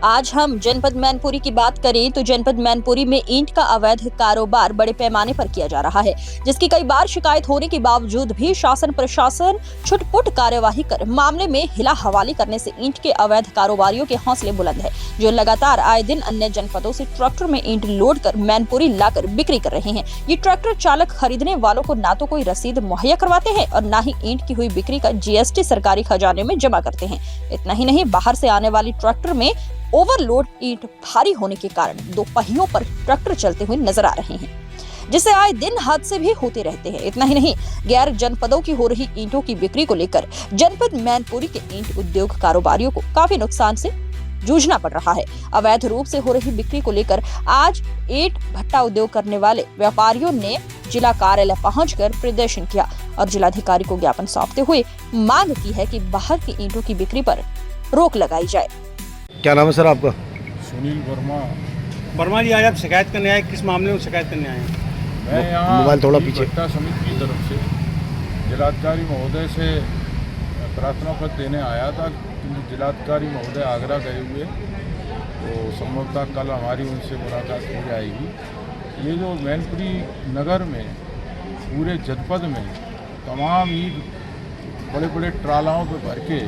आज हम जनपद मैनपुरी की बात करें तो जनपद मैनपुरी में ईंट का अवैध कारोबार बड़े पैमाने पर किया जा रहा है, जिसकी कई बार शिकायत होने के बावजूद भी शासन प्रशासन छुटपुट कार्यवाही कर मामले में हिला हवाली करने से ईंट के अवैध कारोबारियों के हौसले बुलंद है, जो लगातार आए दिन अन्य जनपदों से ट्रैक्टर में ईंट लोड कर मैनपुरी लाकर बिक्री कर रहे हैं। ये ट्रैक्टर चालक खरीदने वालों को ना तो कोई रसीद मुहैया करवाते हैं और ना ही ईंट की हुई बिक्री का जीएसटी सरकारी खजाने में जमा करते हैं। इतना ही नहीं, बाहर से आने वाली ट्रैक्टर में ओवरलोड ईंट भारी होने के कारण दो पहियों पर ट्रैक्टर चलते हुए नजर आ रहे हैं, जिससे आए दिन हादसे भी होते रहते हैं। इतना ही नहीं, गैर जनपदों की हो रही ईंटों की बिक्री को लेकर जनपद मैनपुरी के ईंट उद्योग कारोबारियों को काफी नुकसान से जूझना पड़ रहा है। अवैध रूप से हो रही बिक्री को लेकर आज ईंट भट्टा उद्योग करने वाले व्यापारियों ने जिला कार्यालय पहुंचकर प्रदर्शन किया और जिलाधिकारी को ज्ञापन सौंपते हुए मांग की है कि बाहर की ईंटों की बिक्री पर रोक लगाई जाए। क्या नाम है सर आपका? सुनील वर्मा। वर्मा जी, आज आप शिकायत करने आए, किस मामले में शिकायत करने आए हैं? मैं यहाँ मोबाइल थोड़ा पीछे। भट्टा समिति की तरफ से जिलाधिकारी महोदय से प्रार्थना पत्र देने आया था, क्योंकि जिलाधिकारी महोदय आगरा गए हुए, तो संभवतः कल हमारी उनसे मुलाकात हो जाएगी। ये जो मैनपुरी नगर में पूरे जनपद में तमाम ईंट बड़े बड़े ट्रालाओं पे भर के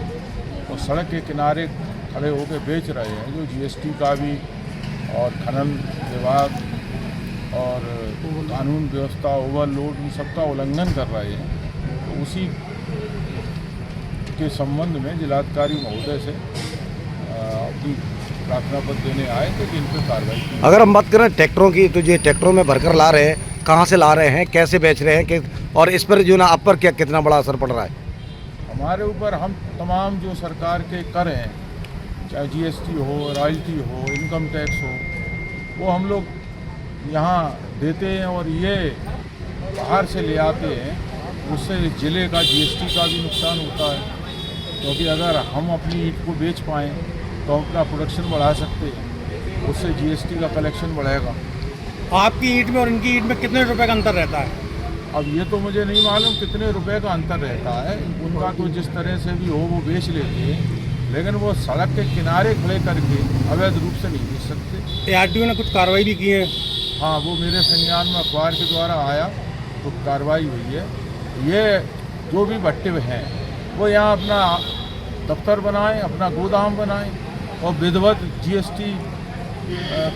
और सड़क के किनारे खड़े होकर बेच रहे हैं, जो जीएसटी का भी और खनन विभाग और कानून व्यवस्था ओवरलोड इन सबका उल्लंघन कर रहे हैं, तो उसी के संबंध में जिलाधिकारी महोदय से अपनी प्रार्थना पत्र देने आए थे कि इन पर कार्रवाई की। अगर हम बात करें ट्रैक्टरों की, तो ये ट्रैक्टरों में भरकर ला रहे हैं, कहाँ से ला रहे हैं, कैसे बेच रहे हैं, और इस पर जो ना आप पर क्या कितना बड़ा असर पड़ रहा है? हमारे ऊपर हम तमाम जो सरकार के कर हैं, चाहे जीएसटी हो, रॉयल्टी हो, इनकम टैक्स हो, वो हम लोग यहाँ देते हैं और ये बाहर से ले आते हैं। उससे ज़िले का जीएसटी का भी नुकसान होता है, क्योंकि अगर हम अपनी ईंट को बेच पाएँ तो हम अपना प्रोडक्शन बढ़ा सकते हैं, उससे जीएसटी का कलेक्शन बढ़ेगा। आपकी ईंट में और इनकी ईंट में कितने रुपए का अंतर रहता है? अब ये तो मुझे नहीं मालूम कितने रुपए का अंतर रहता है, उनका तो जिस तरह से भी हो वो बेच लेते हैं, लेकिन वो सड़क के किनारे खड़े करके अवैध रूप से नहीं बेच सकते। ARTO ने कुछ कार्रवाई भी की है? हाँ, वो मेरे संज्ञान में अखबार के द्वारा आया तो कार्रवाई हुई है। ये जो भी भट्टे हैं वो यहाँ अपना दफ्तर बनाएं, अपना गोदाम बनाएं और विधिवत जीएसटी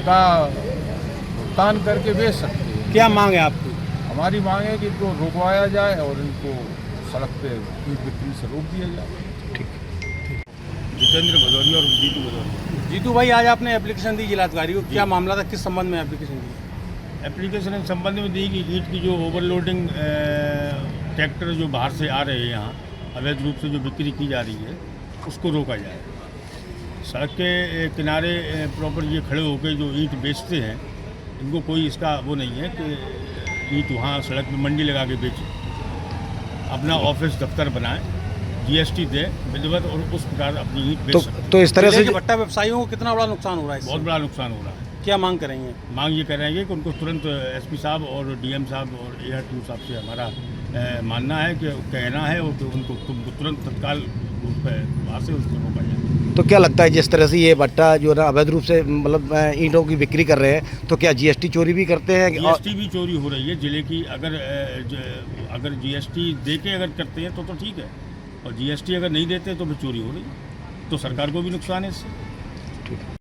का भुगतान करके बेच सकते हैं। क्या मांग है आपकी? हमारी मांग है कि इनको रुकवाया जाए और इनको सड़क पे बिक्री से रोक दिया जाए। जितेंद्र भदौरिया और जीतू भदौरिया। जीतू भाई, आज आपने एप्लीकेशन दी जिलाधिकारी को, क्या मामला था, किस संबंध में एप्लीकेशन दी? एप्लीकेशन इस संबंध में दी कि ईंट की जो ओवरलोडिंग ट्रैक्टर जो बाहर से आ रहे हैं यहाँ अवैध रूप से जो बिक्री की जा रही है उसको रोका जाए। सड़क के किनारे प्रॉपर ये खड़े होकर जो ईंट बेचते हैं, इनको कोई इसका वो नहीं है कि ईंट वहाँ सड़क में मंडी लगा के बेचें। अपना ऑफिस दफ्तर बनाएं, जीएसटी दे विधिवत और उस प्रकार अपनी ईंट बेच सकते हैं। तो इस तरह से भट्टा व्यवसायियों को कितना बड़ा नुकसान हो रहा है? बहुत बड़ा नुकसान हो रहा है। क्या मांग करेंगे? मांग ये कर रहे हैं कि उनको तुरंत एसपी साहब और डीएम साहब और ARTO साहब से हमारा मानना है कि कहना है और कि उनको तुरंत तत्काल रूप पे वहाँ से उसको रोका जाए। तो क्या लगता है जिस तरह से ये भट्टा जो ना अवैध रूप से मतलब ईंटों की बिक्री कर रहे हैं, तो क्या जीएसटी चोरी भी करते हैं? जीएसटी भी चोरी हो रही है जिले की। अगर जीएसटी दे के अगर करते हैं तो ठीक है, और जीएसटी अगर नहीं देते तो फिर चोरी हो रही है, तो सरकार को भी नुकसान है इससे।